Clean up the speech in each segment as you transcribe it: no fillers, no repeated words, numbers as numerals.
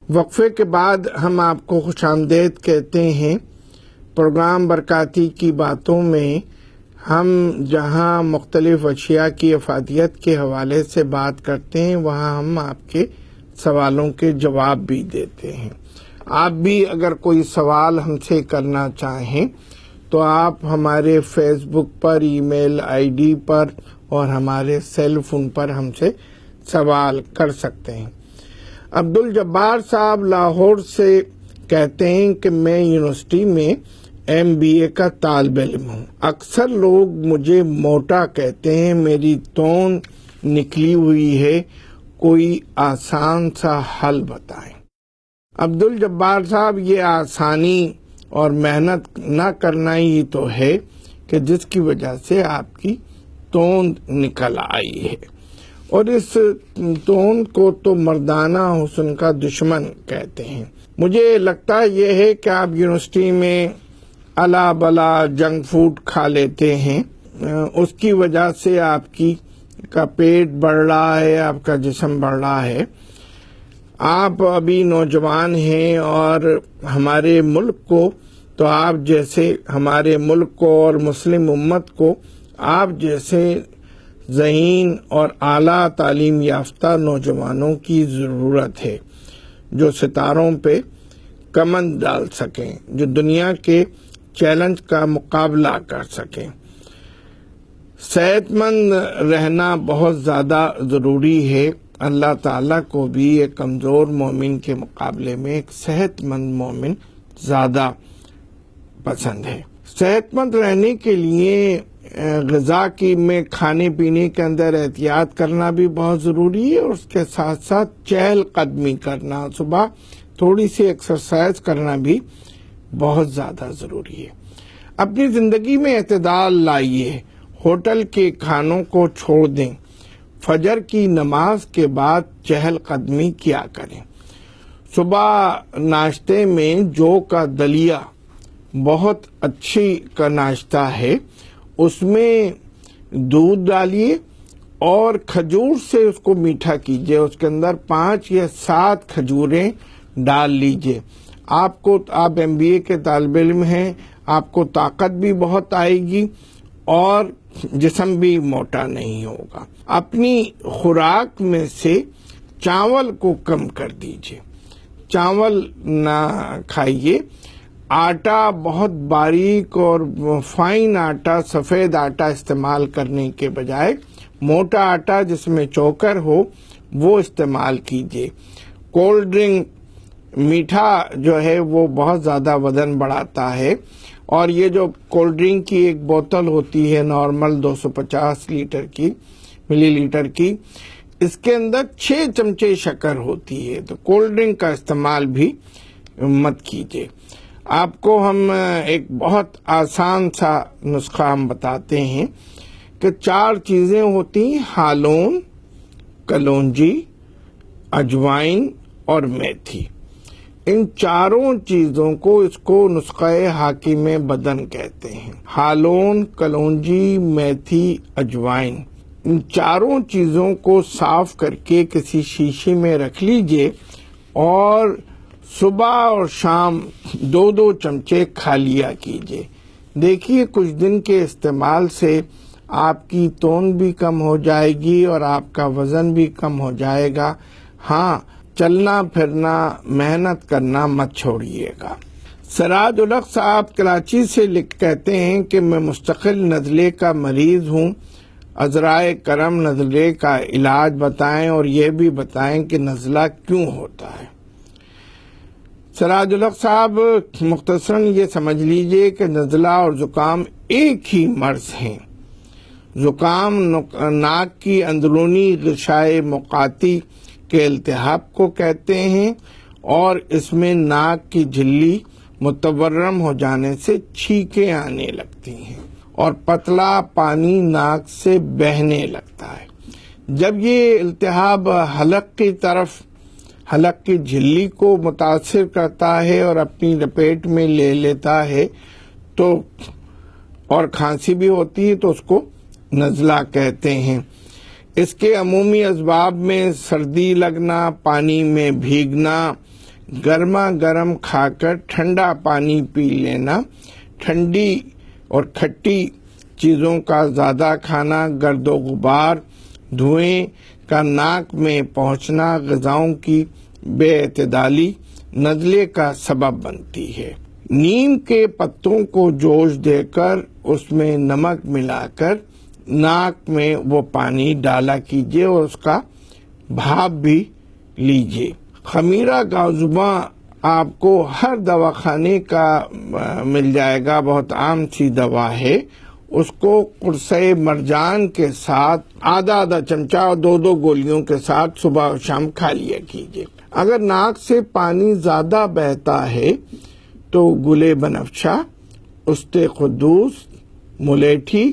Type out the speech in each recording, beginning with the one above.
وقفے کے بعد ہم آپ کو خوش آمدید کہتے ہیں۔ پروگرام برکاتی کی باتوں میں ہم جہاں مختلف اشیاء کی افادیت کے حوالے سے بات کرتے ہیں، وہاں ہم آپ کے سوالوں کے جواب بھی دیتے ہیں۔ آپ بھی اگر کوئی سوال ہم سے کرنا چاہیں تو آپ ہمارے face book per, E mile I D پر اور ہمارے سیل فون پر ہم سے سوال کر سکتے ہیں۔ عبدالجبار صاحب لاہور سے کہتے ہیں کہ میں یونیورسٹی میں MBA کا طالب علم ہوں۔ اکثر لوگ مجھے موٹا کہتے ہیں، میری توند نکلی ہوئی ہے، کوئی آسان سا حل بتائیں۔ عبدالجبار صاحب، یہ آسانی اور محنت نہ کرنا ہی تو ہے کہ جس کی وجہ سے آپ کی توند نکل آئی ہے، اور اس توند کو تو مردانہ حسن کا دشمن کہتے ہیں۔ مجھے لگتا یہ ہے کہ آپ یونیورسٹی میں الا بلا جنک فوڈ کھا لیتے ہیں، اس کی وجہ سے آپ کا پیٹ بڑھ رہا ہے، آپ کا جسم بڑھ رہا ہے۔ آپ ابھی نوجوان ہیں اور ہمارے ملک کو تو آپ جیسے، ہمارے ملک کو اور مسلم امت کو آپ جیسے ذہین اور اعلیٰ تعلیم یافتہ نوجوانوں کی ضرورت ہے، جو ستاروں پہ کمند ڈال سکیں، جو دنیا کے چیلنج کا مقابلہ کر سکیں۔ صحت مند رہنا بہت زیادہ ضروری ہے۔ اللہ تعالیٰ کو بھی ایک کمزور مومن کے مقابلے میں ایک صحت مند مومن زیادہ پسند ہے۔ صحت مند رہنے کے لیے غذا میں کھانے پینے کے اندر احتیاط کرنا بھی بہت ضروری ہے، اور اس کے ساتھ ساتھ چہل قدمی کرنا، صبح تھوڑی سی ایکسرسائز کرنا بھی بہت زیادہ ضروری ہے۔ اپنی زندگی میں اعتدال لائیے، ہوٹل کے کھانوں کو چھوڑ دیں، فجر کی نماز کے بعد چہل قدمی کیا کریں۔ صبح ناشتے میں جو کا دلیا بہت اچھی کا ناشتہ ہے، اس میں دودھ ڈالیے اور کھجور سے اس کو میٹھا کیجیے، اس کے اندر 5 یا 7 کھجوریں ڈال لیجیے۔ آپ MBA کے طالب علم ہیں، آپ کو طاقت بھی بہت آئے گی اور جسم بھی موٹا نہیں ہوگا۔ اپنی خوراک میں سے چاول کو کم کر دیجیے، چاول نہ کھائیے۔ آٹا بہت باریک اور فائن آٹا، سفید آٹا استعمال کرنے کے بجائے موٹا آٹا جس میں چوکر ہو وہ استعمال کیجیے۔ کولڈ ڈرنک، میٹھا جو ہے وہ بہت زیادہ وزن بڑھاتا ہے، اور یہ جو کولڈ ڈرنک کی ایک بوتل ہوتی ہے نارمل 250 ملی لیٹر کی، اس کے اندر 6 چمچے شکر ہوتی ہے، تو کولڈ ڈرنک کا استعمال بھی مت کیجیے۔ آپ کو ہم ایک بہت آسان سا نسخہ ہم بتاتے ہیں کہ 4 چیزیں ہوتی ہیں: ہالون، کلونجی، اجوائن اور میتھی۔ ان 4 چیزوں کو، اس کو نسخہ حاکم بدن کہتے ہیں۔ ہالون، کلونجی، میتھی، اجوائن، ان 4 چیزوں کو صاف کر کے کسی شیشے میں رکھ لیجئے اور صبح اور شام 2 چمچے کھا لیا کیجئے۔ دیکھیے کچھ دن کے استعمال سے آپ کی توند بھی کم ہو جائے گی اور آپ کا وزن بھی کم ہو جائے گا۔ ہاں، چلنا پھرنا، محنت کرنا مت چھوڑیے گا۔ سراج الحق صاحب کراچی سے کہتے ہیں کہ میں مستقل نزلے کا مریض ہوں، عذرائے کرم نزلے کا علاج بتائیں اور یہ بھی بتائیں کہ نزلہ کیوں ہوتا ہے۔ سراج الحق صاحب، مختصراً یہ سمجھ لیجئے کہ نزلہ اور زکام ایک ہی مرض ہیں۔ زکام ناک کی اندرونی غشائے مقاطی کے التہاب کو کہتے ہیں، اور اس میں ناک کی جھلی متورم ہو جانے سے چھینکیں آنے لگتی ہیں اور پتلا پانی ناک سے بہنے لگتا ہے۔ جب یہ التہاب حلق کی جھلی کو متاثر کرتا ہے اور اپنی لپیٹ میں لے لیتا ہے تو اور کھانسی بھی ہوتی ہے تو اس کو نزلہ کہتے ہیں۔ اس کے عمومی اسباب میں سردی لگنا، پانی میں بھیگنا، گرما گرم کھا کر ٹھنڈا پانی پی لینا، ٹھنڈی اور کھٹی چیزوں کا زیادہ کھانا، گرد و غبار، دھوئیں کا ناک میں پہنچنا، غذاؤں کی بے اعتدالی نزلے کا سبب بنتی ہے۔ نیم کے پتوں کو جوش دے کر اس میں نمک ملا کر ناک میں وہ پانی ڈالا کیجیے اور اس کا بھاپ بھی لیجیے۔ خمیرہ گازوباں آپ کو ہر دواخانے کا مل جائے گا، بہت عام سی دوا ہے۔ اس کو قرصۂ مرجان کے ساتھ آدھا چمچہ اور 2 گولیوں کے ساتھ صبح اور شام کھا لیا کیجیے۔ اگر ناک سے پانی زیادہ بہتا ہے تو گلے بنفشہ، اُست قدوس، ملیٹھی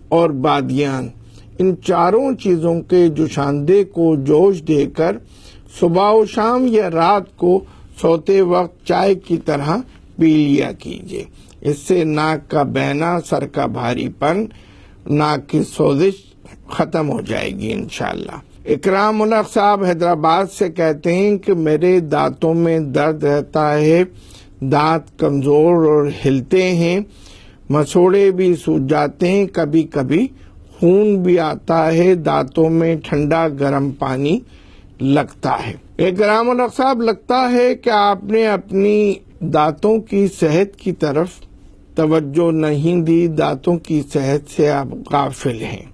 اور بادیان، ان چاروں چیزوں کے جوشاندے کو جوش دے کر صبح و شام یا رات کو سوتے وقت چائے کی طرح پی لیا کیجیے۔ اس سے ناک کا بہنا، سر کا بھاری پن، ناک کی سوزش ختم ہو جائے گی انشاءاللہ۔ اکرام الحق صاحب حیدرآباد سے کہتے ہیں کہ میرے دانتوں میں درد رہتا ہے، دانت کمزور اور ہلتے ہیں، مسوڑے بھی سوج جاتے ہیں، کبھی کبھی خون بھی آتا ہے، دانتوں میں ٹھنڈا گرم پانی لگتا ہے۔ اکرام الحق صاحب، لگتا ہے کہ آپ نے اپنی دانتوں کی صحت کی طرف توجہ نہیں دی، دانتوں کی صحت سے آپ غافل ہیں۔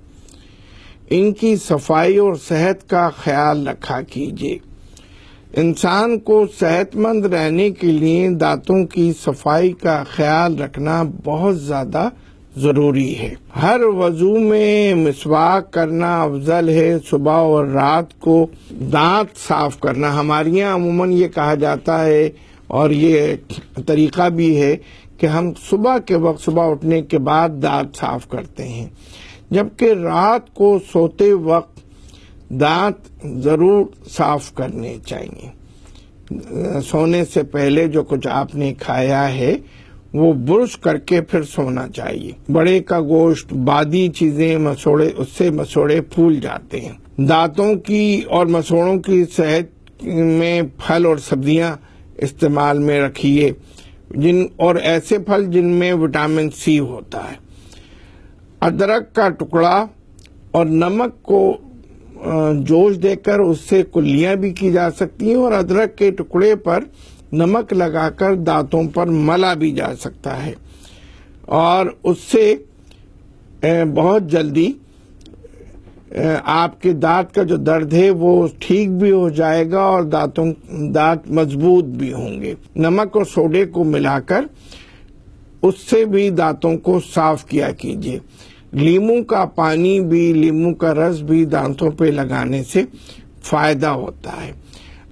ان کی صفائی اور صحت کا خیال رکھا کیجیے۔ انسان کو صحت مند رہنے کے لیے دانتوں کی صفائی کا خیال رکھنا بہت زیادہ ضروری ہے۔ ہر وضو میں مسواک کرنا افضل ہے، صبح اور رات کو دانت صاف کرنا۔ ہمارے یہاں عموماً یہ کہا جاتا ہے اور یہ طریقہ بھی ہے کہ ہم صبح کے وقت، صبح اٹھنے کے بعد دانت صاف کرتے ہیں، جبکہ رات کو سوتے وقت دانت ضرور صاف کرنے چاہیے۔ سونے سے پہلے جو کچھ آپ نے کھایا ہے وہ برش کر کے پھر سونا چاہیے۔ بڑے کا گوشت، بادی چیزیں، مسوڑے، اس سے مسوڑے پھول جاتے ہیں۔ دانتوں کی اور مسوڑوں کی صحت میں پھل اور سبزیاں استعمال میں رکھیے، اور ایسے پھل جن میں وٹامن سی ہوتا ہے۔ ادرک کا ٹکڑا اور نمک کو جوش دے کر اس سے کلیاں بھی کی جا سکتی ہیں، اور ادرک کے ٹکڑے پر نمک لگا کر دانتوں پر ملا بھی جا سکتا ہے، اور اس سے بہت جلدی آپ کے دانت کا جو درد ہے وہ ٹھیک بھی ہو جائے گا اور دانت مضبوط بھی ہوں گے۔ نمک اور سوڈے کو ملا کر اس سے بھی دانتوں کو صاف کیا کیجیے۔ لیموں کا پانی بھی، لیموں کا رس بھی دانتوں پہ لگانے سے فائدہ ہوتا ہے۔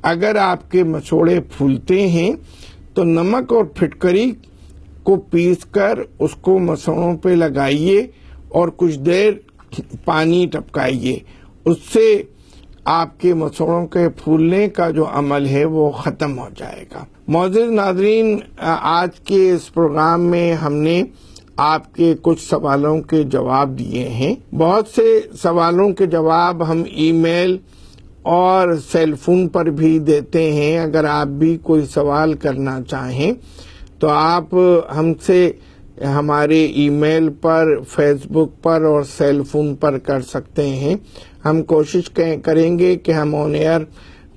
اگر آپ کے مسوڑے پھولتے ہیں تو نمک اور پھٹکری کو پیس کر اس کو مسوڑوں پہ لگائیے اور کچھ دیر پانی ٹپکائیے، اس سے آپ کے مسوڑوں کے پھولنے کا جو عمل ہے وہ ختم ہو جائے گا۔ معزز ناظرین، آج کے اس پروگرام میں ہم نے آپ کے کچھ سوالوں کے جواب دیے ہیں۔ بہت سے سوالوں کے جواب ہم ای میل اور سیل فون پر بھی دیتے ہیں۔ اگر آپ بھی کوئی سوال کرنا چاہیں تو آپ ہم سے ہمارے ای میل پر، فیس بک پر اور سیل فون پر کر سکتے ہیں۔ ہم کوشش کریں گے کہ ہم آن ایئر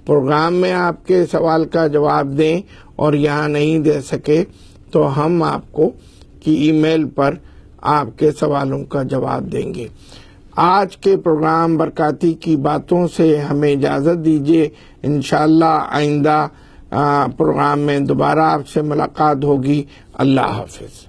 پروگرام میں آپ کے سوال کا جواب دیں، اور یہاں نہیں دے سکے تو ہم آپ کو کی ای میل پر آپ کے سوالوں کا جواب دیں گے۔ آج کے پروگرام برکاتی کی باتوں سے ہمیں اجازت دیجیے۔ انشاءاللہ آئندہ پروگرام میں دوبارہ آپ سے ملاقات ہوگی۔ اللہ حافظ۔